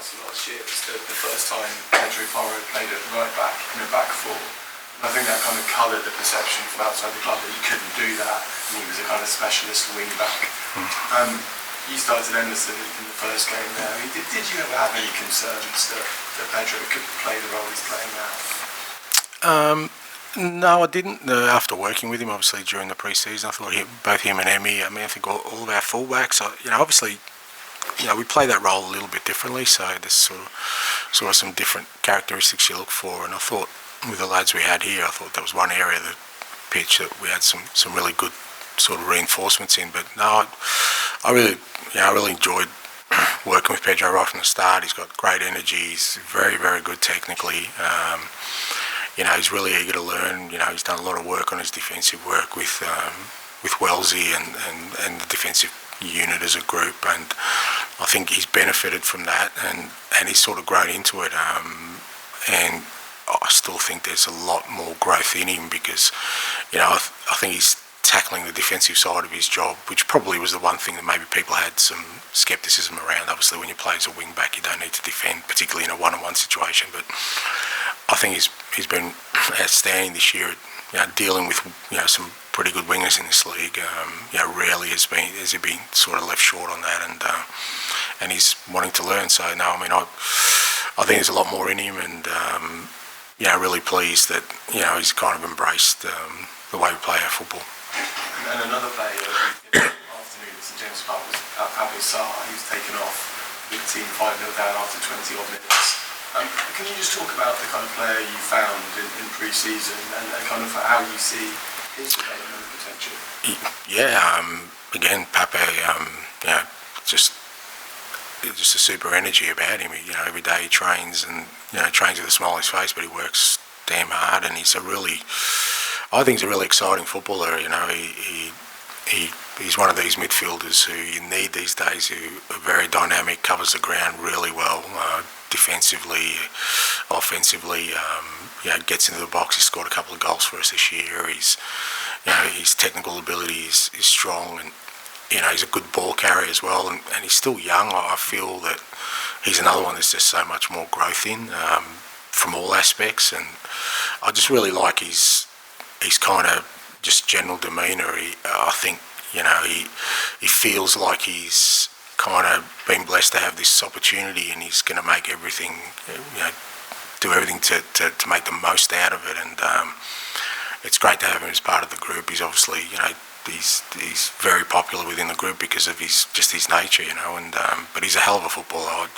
Newcastle last year. It was the first time Pedro Roa played at right back in a back four. And I think that kind of coloured the perception from outside the club that he couldn't do that, and he was a kind of specialist wing back. You started Emerson in the first game there. I mean, did you ever have any concerns that Pedro could play the role he's playing now? No, I didn't. After working with him, obviously during the pre-season, I thought both him and Emmy. I mean, I think all of our fullbacks. Obviously, we play that role a little bit differently. So there's sort of some different characteristics you look for. And I thought with the lads we had here, I thought there was one area of the pitch that we had some really good sort of reinforcements in. But no, I really enjoyed working with Pedro right from the start. He's got great energy. He's very, very good technically. He's really eager to learn. He's done a lot of work on his defensive work with Wellesley and the defensive unit as a group, and I think he's benefited from that, and he's sort of grown into it. And I still think there's a lot more growth in him because, I think he's tackling the defensive side of his job, which probably was the one thing that maybe people had some scepticism around. Obviously, when you play as a wing back, you don't need to defend, particularly in a one-on-one situation. But I think he's been outstanding this year at dealing with some pretty good wingers in this league. Rarely has he been sort of left short on that, and he's wanting to learn. So no, I mean I think there's a lot more in him, and really pleased that he's kind of embraced the way we play our football. And another player in the afternoon at St James Park was Pape Souare. He was taken off with the team 5-0 down after 20 odd minutes. Can you just talk about the kind of player you found in pre-season and kind of how you see his development potential? Again, Pape, just a super energy about him. Every day he trains and trains with a smile on his face, but he works damn hard, and I think he's a really exciting footballer. He's one of these midfielders who you need these days, who are very dynamic, covers the ground really well, defensively, offensively. Gets into the box. He scored a couple of goals for us this year. His technical ability is strong, and he's a good ball carrier as well. And he's still young. I feel that he's another one there's just so much more growth in from all aspects, and I just really like his kind of just general demeanour. I think he feels like he's kind of been blessed to have this opportunity, and he's going to make everything, do everything to make the most out of it. And it's great to have him as part of the group. He's obviously, he's very popular within the group because of his nature, and but he's a hell of a footballer. I've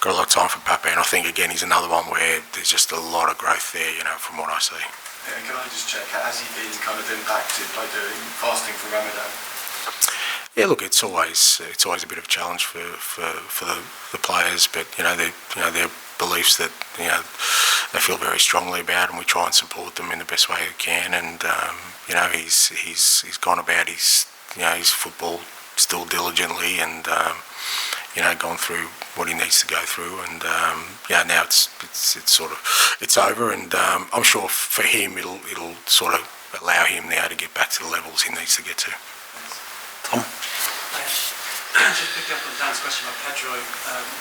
got a lot of time for Pape, and I think again he's another one where there's just a lot of growth there, from what I see. And can I just check, has he been kind of impacted by doing fasting for Ramadan? Yeah, look, it's always a bit of a challenge for the players, but their beliefs that they feel very strongly about, and we try and support them in the best way we can. And he's gone about his football still diligently, and gone through what he needs to go through, and now it's over, and I'm sure for him it'll sort of allow him now to get back to the levels he needs to get to. Tom? Just picking up on Dan's question about Pedro,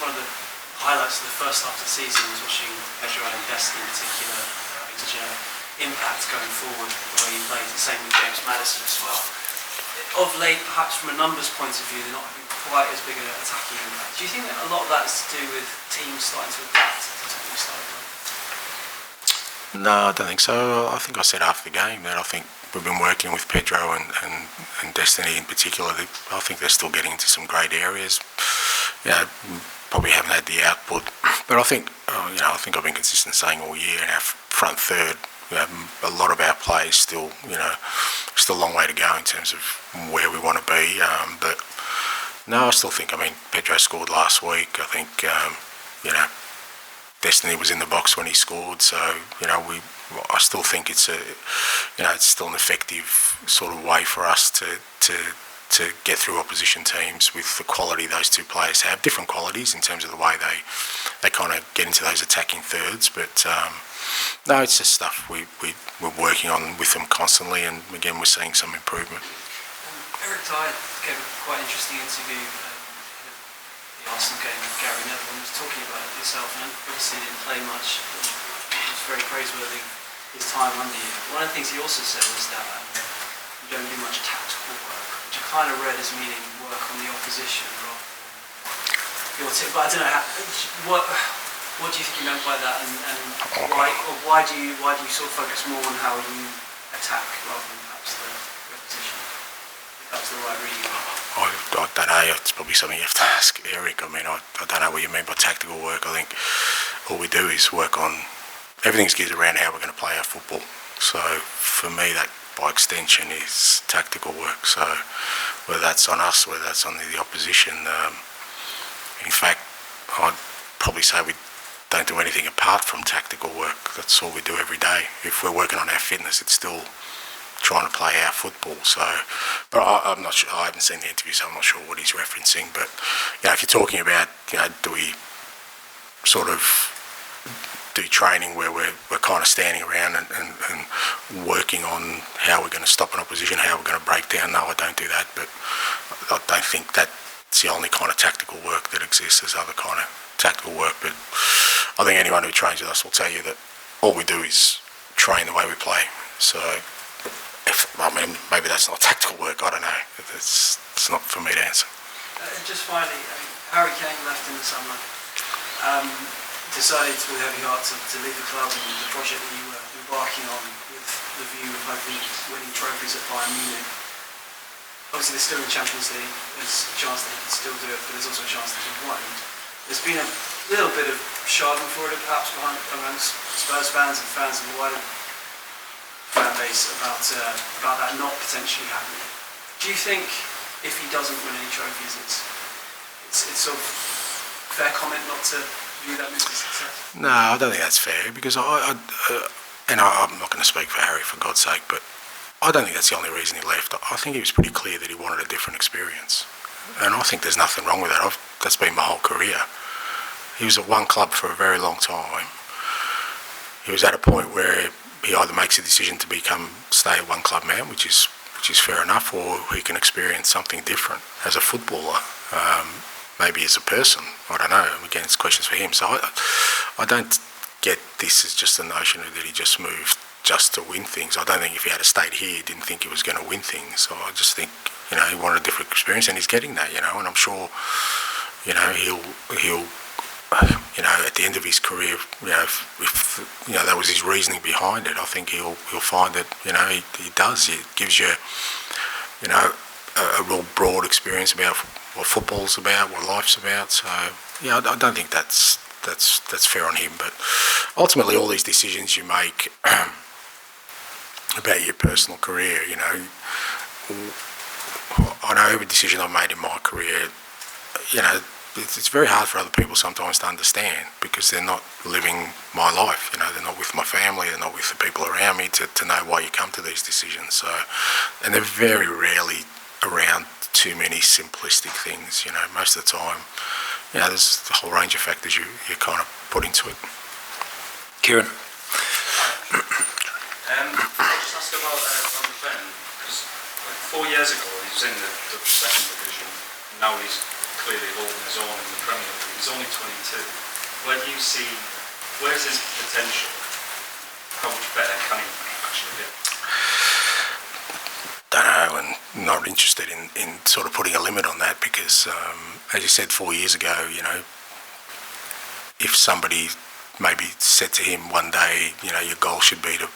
one of the highlights of the first half of the season was watching Pedro and Destiny in particular having such an impact going forward, the way he plays, the same with James Maddison as well. Of late, perhaps from a numbers point of view, they're not having quite as big an attacking impact. Do you think that a lot of that is to do with teams starting to adapt to the new style of play? No, I don't think so. I think I said after the game that I think we've been working with Pedro and Destiny in particular. I think they're still getting into some great areas. Probably haven't had the output, but I think I think I've been consistent saying all year in our front third, a lot of our play is still still a long way to go in terms of where we want to be. But no, I still think. I mean, Pedro scored last week. I think Destiny was in the box when he scored. So I still think it's it's still an effective sort of way for us to get through opposition teams with the quality those two players have. Different qualities in terms of the way they kind of get into those attacking thirds, but no, it's just stuff we're working on with them constantly, and again we're seeing some improvement. Eric Dyer gave a quite interesting interview the Arsenal game with Gary Neville, and was talking about it yourself, and obviously didn't play much. It was very praiseworthy his time under you. One of the things he also said was that you don't do much tactical work, which I kind of read as meaning work on the opposition rather than your team. But I don't know what do you think he meant by that, and why do you sort of focus more on how you attack rather than perhaps the opposition? If that's the right reading. I don't know, it's probably something you have to ask Eric. I mean, I don't know what you mean by tactical work. I think all we do is work on, everything's geared around how we're going to play our football. So for me, that by extension is tactical work. So whether that's on us, whether that's on the opposition, in fact, I'd probably say we don't do anything apart from tactical work. That's all we do every day. If we're working on our fitness, it's still trying to play our football. So, but I'm not sure. I haven't seen the interview, so I'm not sure what he's referencing. But if you're talking about, do we sort of do training where we're kind of standing around and working on how we're going to stop an opposition, how we're going to break down? No, I don't do that. But I don't think that's the only kind of tactical work that exists. There's other kind of tactical work, but I think anyone who trains with us will tell you that all we do is train the way we play. So, maybe that's not tactical work. I don't know. It's not for me to answer. Just finally, Harry Kane left in the summer. Decided with heavy heart to leave the club and the project that you were embarking on with the view of hoping winning trophies at Bayern Munich. Obviously, they're still in the Champions League. There's a chance they can still do it, but there's also a chance they won't. There's been a little bit of schadenfreude perhaps amongst Spurs fans and fans of the wider fan base about that not potentially happening. Do you think if he doesn't win any trophies, it's sort of fair comment not to view that as a success? No, I don't think that's fair, because I'm not going to speak for Harry, for God's sake, but I don't think that's the only reason he left. I think he was pretty clear that he wanted a different experience, and I think there's nothing wrong with that. That's been my whole career. He was at one club for a very long time. He was at a point where he either makes a decision to stay a one club man, which is fair enough, or he can experience something different as a footballer, maybe as a person. I don't know. Again, it's questions for him. So I don't get this as just a notion that he just moved just to win things. I don't think if he had stayed here, he didn't think he was going to win things. So I just think, he wanted a different experience, and he's getting that, and I'm sure, he'll at the end of his career, if that was his reasoning behind it, I think he'll find that, he does. It gives you, a real broad experience about what football's about, what life's about. So, I don't think that's fair on him. But ultimately, all these decisions you make about your personal career, I know every decision I've made in my career, it's very hard for other people sometimes to understand, because they're not living my life. They're not with my family, they're not with the people around me to know why you come to these decisions. So, and they're very rarely around too many simplistic things. Most of the time, there's a whole range of factors you kind of put into it. Kieran. I'll just ask about Van Ven, because 4 years ago he was in the second division, and now he's clearly holding his own in the Premier League. He's only 22. Where's his potential? How much better can he actually get? Don't know, and not interested in sort of putting a limit on that, because as you said 4 years ago, if somebody maybe said to him one day, your goal should be to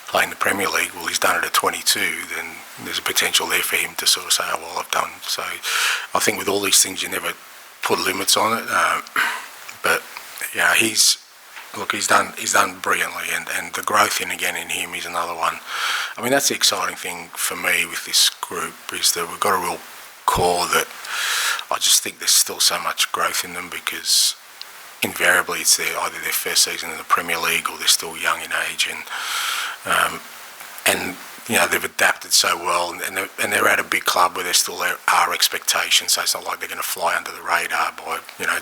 play in the Premier League, well, he's done it at 22, then there's a potential there for him to sort of say, oh, well, I've done. So I think with all these things, you never put limits on it. But he's done brilliantly, and the growth in him is another one. I mean, that's the exciting thing for me with this group, is that we've got a real core that I just think there's still so much growth in them, because invariably it's either their first season in the Premier League or they're still young in age, and they've adapted so well, and they're at a big club where there still are expectations. So it's not like they're going to fly under the radar by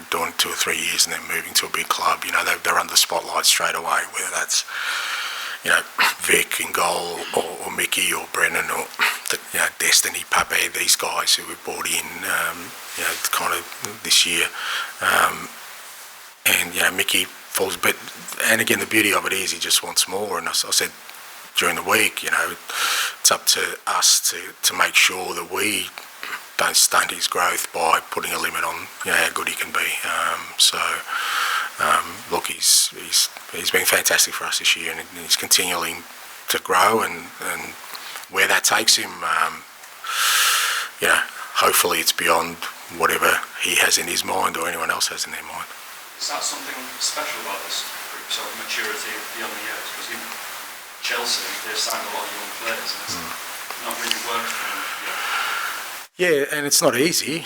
doing 2 or 3 years and then moving to a big club. They're under the spotlight straight away, whether that's Vic in goal, or Mickey, or Brennan, or Destiny, Pape, these guys who we brought in kind of this year. Mickey falls, and again, the beauty of it is he just wants more. And I said during the week, it's up to us to make sure that we don't stunt his growth by putting a limit on how good he can be. Look, he's been fantastic for us this year, and he's continuing to grow, and where that takes him, hopefully it's beyond whatever he has in his mind or anyone else has in their mind. Is that something special about this group, sort of maturity beyond the years? Because in Chelsea, they've signed a lot of young players, and it's not really worked for them yet. Yeah, and it's not easy,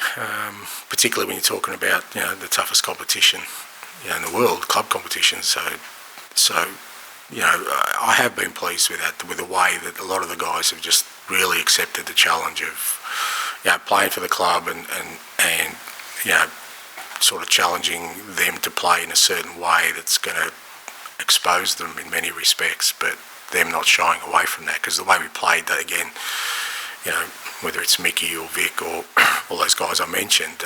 particularly when you're talking about the toughest competition in the world, club competition. So I have been pleased with that, with the way that a lot of the guys have just really accepted the challenge of playing for the club and sort of challenging them to play in a certain way that's going to expose them in many respects, but them not shying away from that, because the way we played that, again, whether it's Mickey or Vic or all those guys I mentioned,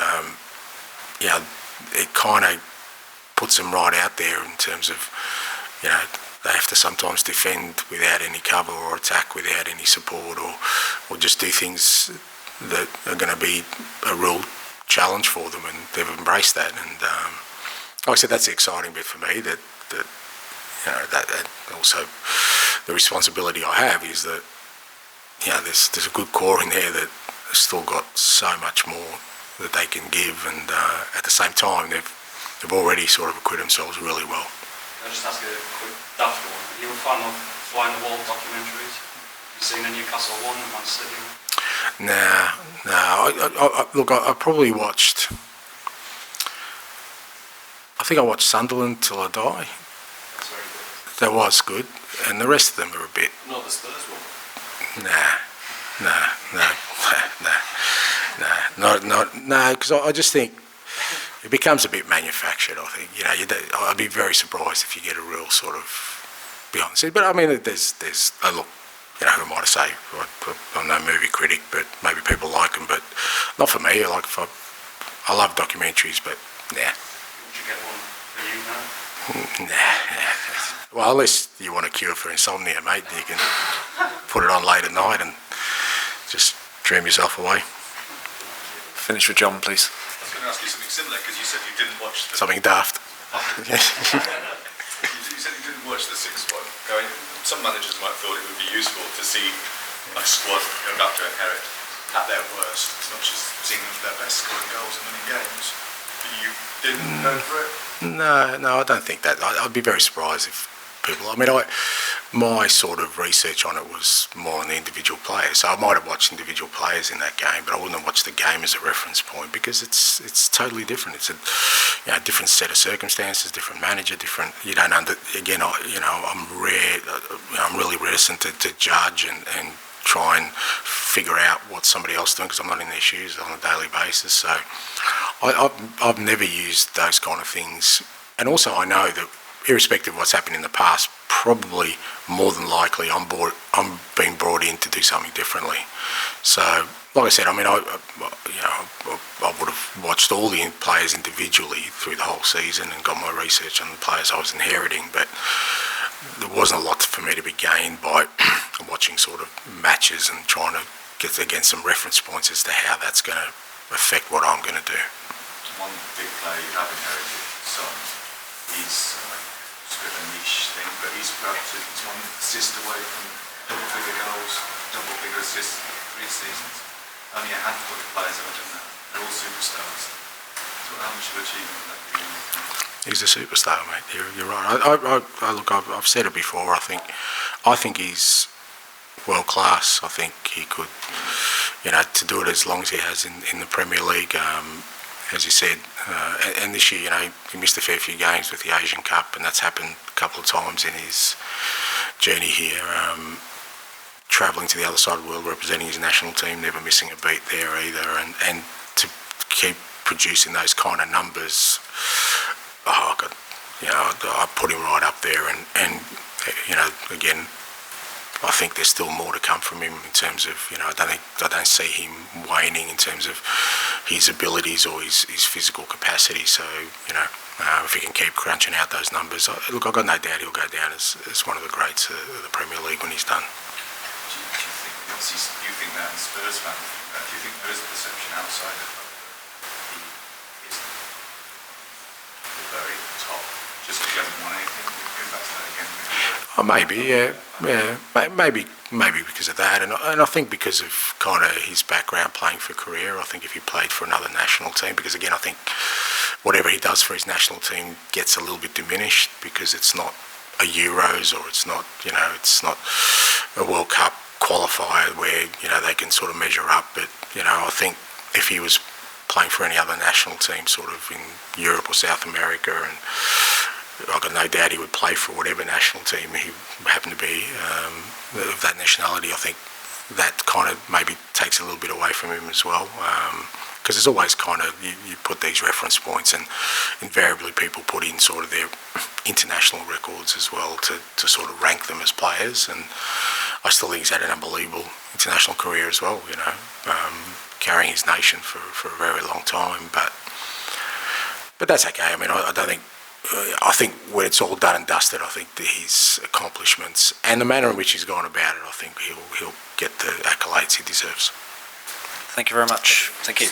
it kind of puts them right out there in terms of, they have to sometimes defend without any cover or attack without any support, or just do things that are going to be a real challenge for them, and they've embraced that. And like I said, that's the exciting bit for me, that also the responsibility I have is that there's a good core in there that has still got so much more that they can give, and at the same time they've already sort of acquitted themselves really well. I'll just ask you a quick daft one. Are you a fan of Fly on the Wall documentaries? Have you seen the Newcastle one, the Man City one? Look, I probably watched, I think I watched Sunderland Till I Die. That's very good. That was good, and the rest of them are a bit... Not the Spurs one? No, because I just think it becomes a bit manufactured, I think. I'd be very surprised if you get a real sort of behind the scenes. But I mean, there's look, who am I to say? I'm no movie critic, but maybe people like them, but not for me. I love documentaries, but Would you get one for you now? Well, unless you want a cure for insomnia, mate, you can put it on late at night and just dream yourself away. Finish with John, please. I was going to ask you something similar, because you said you didn't watch the... Something daft. You said you didn't watch the sixth one. Some managers might have thought it would be useful to see a squad about to inherit at their worst, as much as seeing them at their best, scoring goals and winning games. But you didn't go for it? No, I don't think that. I'd be very surprised if people... I mean, my sort of research on it was more on the individual players. So I might have watched individual players in that game, but I wouldn't have watched the game as a reference point, because it's totally different. It's a different set of circumstances, different manager, different... You don't again, I'm really reticent to judge and try and figure out what somebody else is doing, because I'm not in their shoes on a daily basis. So I've never used those kind of things. And also I know that irrespective of what's happened in the past, probably more than likely I'm being brought in to do something differently. So, like I said, I mean, I would have watched all the players individually through the whole season and got my research on the players I was inheriting, but there wasn't a lot for me to be gained by watching sort of matches and trying to get against some reference points as to how that's going to affect what I'm going to do. One big player you have inherited, Son, he's a bit of a niche thing, but he's perhaps one assist away from double-figure goals, double-figure assists in 3 seasons. Only a handful of players have done that. They're all superstars. So how much of an achievement would that be? He's a superstar, mate. You're right. Look, I've said it before. I think he's world class. I think he could, to do it as long as he has in the Premier League. As you said, and this year, he missed a fair few games with the Asian Cup, and that's happened a couple of times in his journey here. Travelling to the other side of the world, representing his national team, never missing a beat there either, and to keep producing those kind of numbers, I put him right up there, and again, I think there's still more to come from him in terms of, I don't see him waning in terms of his abilities or his physical capacity. So, if he can keep crunching out those numbers, look, I've got no doubt he'll go down as one of the greats of the Premier League when he's done. Do you think that, and Spurs fans think that? Do you think there is a perception outside the club that he isn't the very top, just because he hasn't won anything? Going back to that again. Oh, maybe, maybe because of that, and I think because of kind of his background playing for Korea. I think if he played for another national team, because again, I think whatever he does for his national team gets a little bit diminished because it's not a Euros or it's not, it's not a World Cup qualifier where they can sort of measure up. But I think if he was playing for any other national team, sort of in Europe or South America, and I've got no doubt he would play for whatever national team he happened to be of that nationality. I think that kind of maybe takes a little bit away from him as well, because there's always kind of, you put these reference points and invariably people put in sort of their international records as well to sort of rank them as players, and I still think he's had an unbelievable international career as well, carrying his nation for a very long time, but that's okay. I mean, I think when it's all done and dusted, I think that his accomplishments and the manner in which he's gone about it, I think he'll get the accolades he deserves. Thank you very much. Thank you.